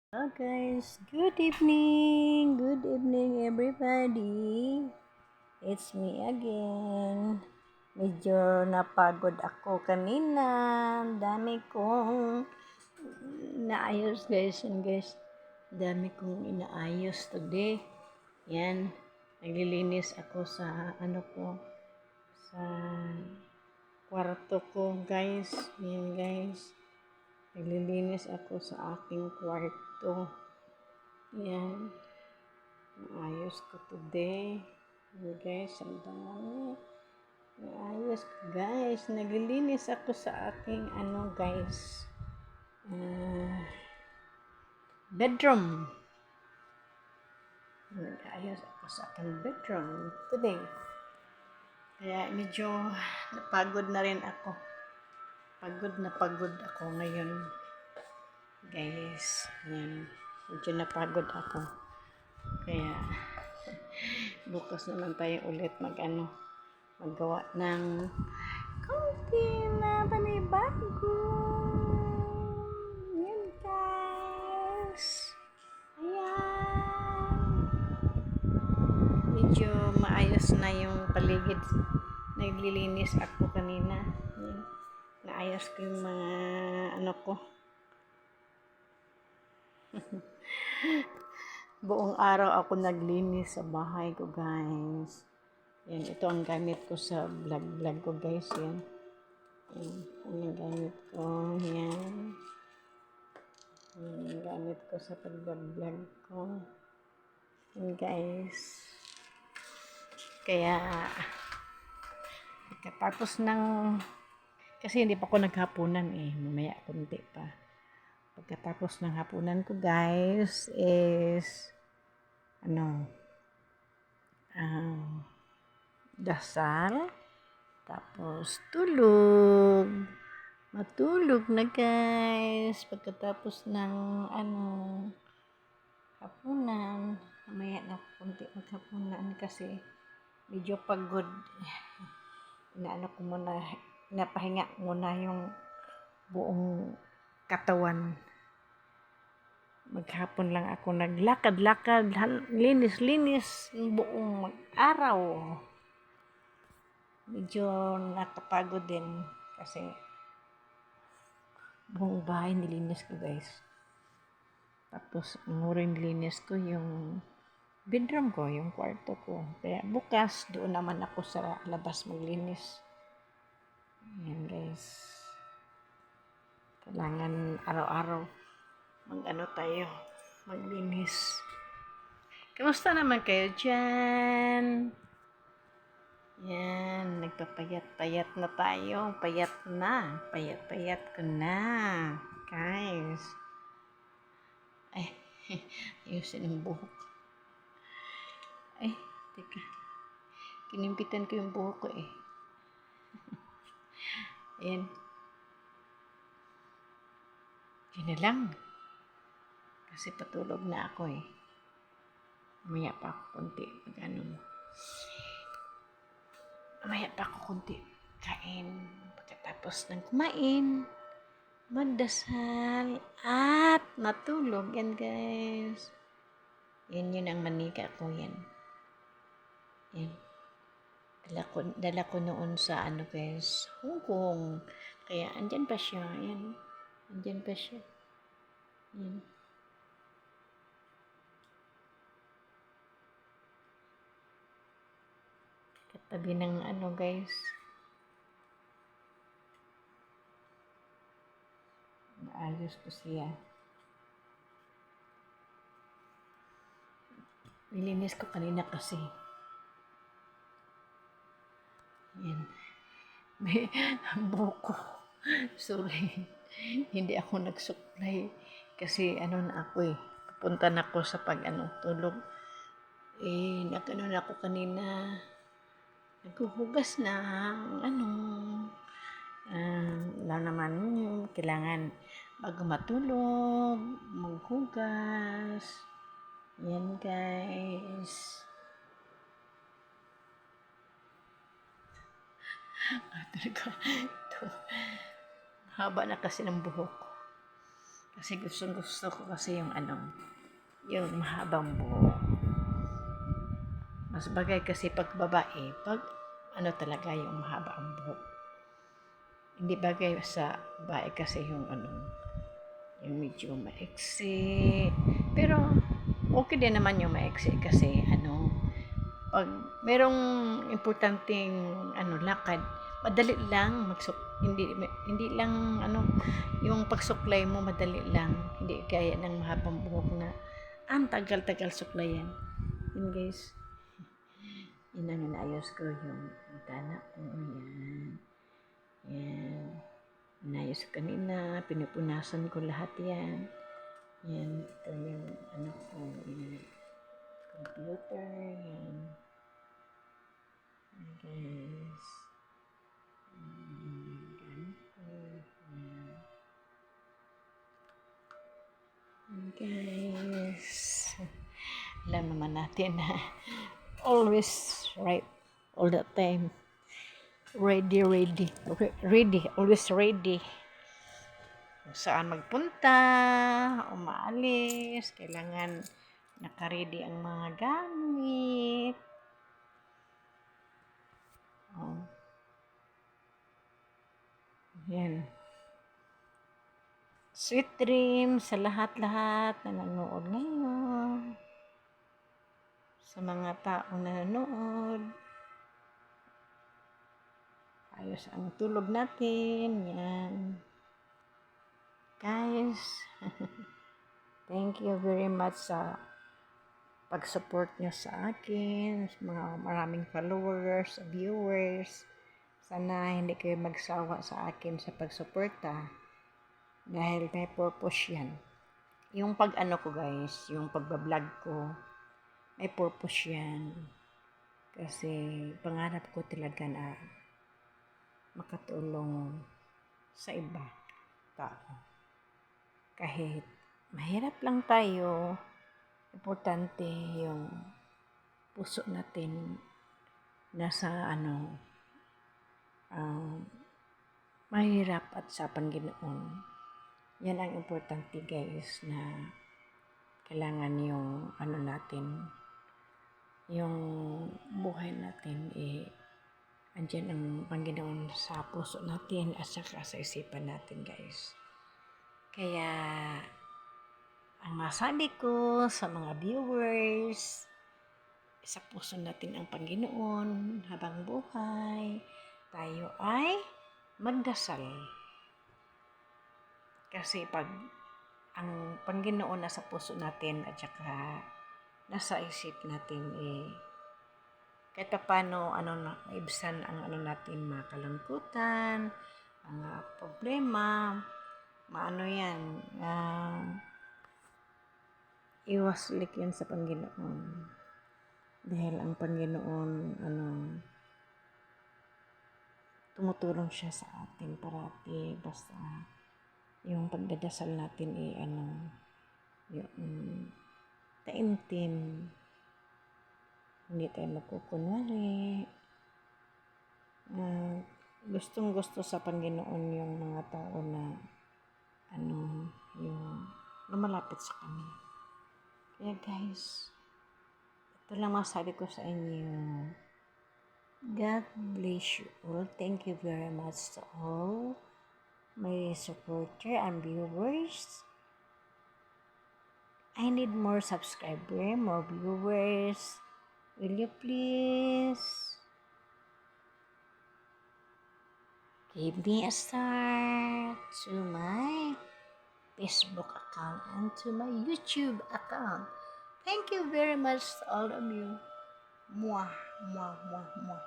Hello guys, good evening everybody. It's me again. Medyo napagod ako kanina. Dami kong inaayos guys. Dami kong inaayos today. Yan, naglilinis ako sa sa kwarto ko guys. Yan guys. Naglilinis ako sa aking kwarto. Yan. Naayos ko today. Yan guys, ang dami. Naayos ko guys. Naglilinis ako sa aking guys. Bedroom. Nag-ayos ako sa aking bedroom today. Kaya medyo napagod na rin ako. Pagod ako ngayon. Guys, yan. Medyo napagod ako. Kaya, bukas naman tayo ulit maggawa ng konti na panibago. Yan guys. Ayan. Medyo maayos na yung paligid. Naglilinis ako kanina. Yan. Naayos ko yung mga ko. Buong araw ako naglinis sa bahay ko guys. Yan, ito ang gamit ko sa vlog ko guys. Yan. Yan, ang gamit ko. Yan. Yan, ang gamit ko sa pag-vlog ko. Yan guys. Kaya, tapos kasi hindi pa ako naghapunan mamaya kunti pa. Pagkatapos ng hapunan ko guys is dasal, tapos matulog na guys. Pagkatapos ng hapunan, mamaya na kunti maghapunan kasi medyo pagod. Napahinga muna yung buong katawan. Maghapon lang ako naglakad-lakad, linis-linis buong araw. Medyo nakapagod din kasi buong bahay nilinis ko guys. Tapos rin nilinis ko yung bedroom ko, yung kwarto ko. Kaya bukas doon naman ako sa labas maglinis. Yan guys. Kailangan araw-araw maglinis. Kamusta naman kayo dyan? Yan, nagpapayat-payat na tayo. Payat ko na. Guys. Ay, ayusin ang buhok. Ay, teka. Kinimpitan ko yung buhok ko Ayan. Yun na lang. Kasi patulog na ako Mamaya pa ako konti. Mamaya pa ako konti. Kain. Pagkatapos ng kumain, magdasal, at matulog. Yan guys. Yan yun ang manika ko yan. Yan. Dala ko noon sa guys, Hong Kong. Kaya andyan pa siya. Yan. Andyan pa siya. Yan. Katabi ng guys. Maayos ko siya. Nilinis ko kanina kasi. Yan. May buko. Sorry. Hindi ako nagsuklay. Kasi na ako Pupunta na ako sa tulog. Ako kanina. Naghuhugas na lang naman yung kailangan bago matulog, maghugas. Yan guys. Haba na kasi ng buhok. Kasi gusto ko kasi yung yung mahabang buhok. Mas bagay kasi pag babae, pag talaga yung mahaba ang buhok. Hindi bagay sa babae kasi yung medyo maiksi. Pero okay din naman yung maiksi kasi pag merong importanteng lakad, madali lang hindi lang yung pagsuklay mo madali lang, hindi gaya ng mahabang buhok na ang tagal-tagal suklayan. Yun guys, yun ang inaayos ko yung tana ko. Yan. Inayos ko kanina, pinupunasan ko lahat yan. Yan, ito yung ko, yung computer, yan. Guys. Guys. Alam naman natin na always right all the time. Ready. Always ready. Kung saan magpunta, umaalis, kailangan naka-ready ang mga gamit. Oh. Yan. Sweet dreams sa lahat-lahat na nanonood ngayon. Sa mga taong nanonood. Ayos ang tulog natin. Yan. Guys, thank you very much sa pag-support nyo sa akin, sa mga maraming followers, viewers. Sana hindi kayo magsawa sa akin sa pagsuporta dahil may purpose yan. Yung ko guys, yung pagbablog ko, may purpose yan. Kasi pangarap ko talaga na makatulong sa iba tao. Kahit mahirap lang tayo, importante yung puso natin nasa mahirap at sa Panginoon. Yan ang importante guys, na kailangan yung natin, yung buhay natin andyan ang Panginoon sa puso natin at saka sa isipan natin guys. Kaya ang masabi ko sa mga viewers, sa puso natin ang Panginoon habang buhay, tayo ay magdasal. Kasi pag ang Panginoon nasa puso natin at saka nasa isip natin, kahit paano maibsan ang natin, mga kalungkutan, mga problema, yan, iwaslik yan sa Panginoon. Dahil ang Panginoon, tumutulong siya sa atin parati. Basta, yung pagdadasal natin yung taimtim. Hindi tayo magkukunwari. Gustong gusto sa Panginoon yung mga tao na yung lumalapit sa Kanya. Kaya guys, ito lang masabi ko sa inyo. God bless you all. Thank you very much to all my supporter and viewers. I need more subscriber, more viewers. Will you please give me a star to my Facebook account and to my YouTube account. Thank you very much to all of you. Mwah, mwah, mwah, mwah.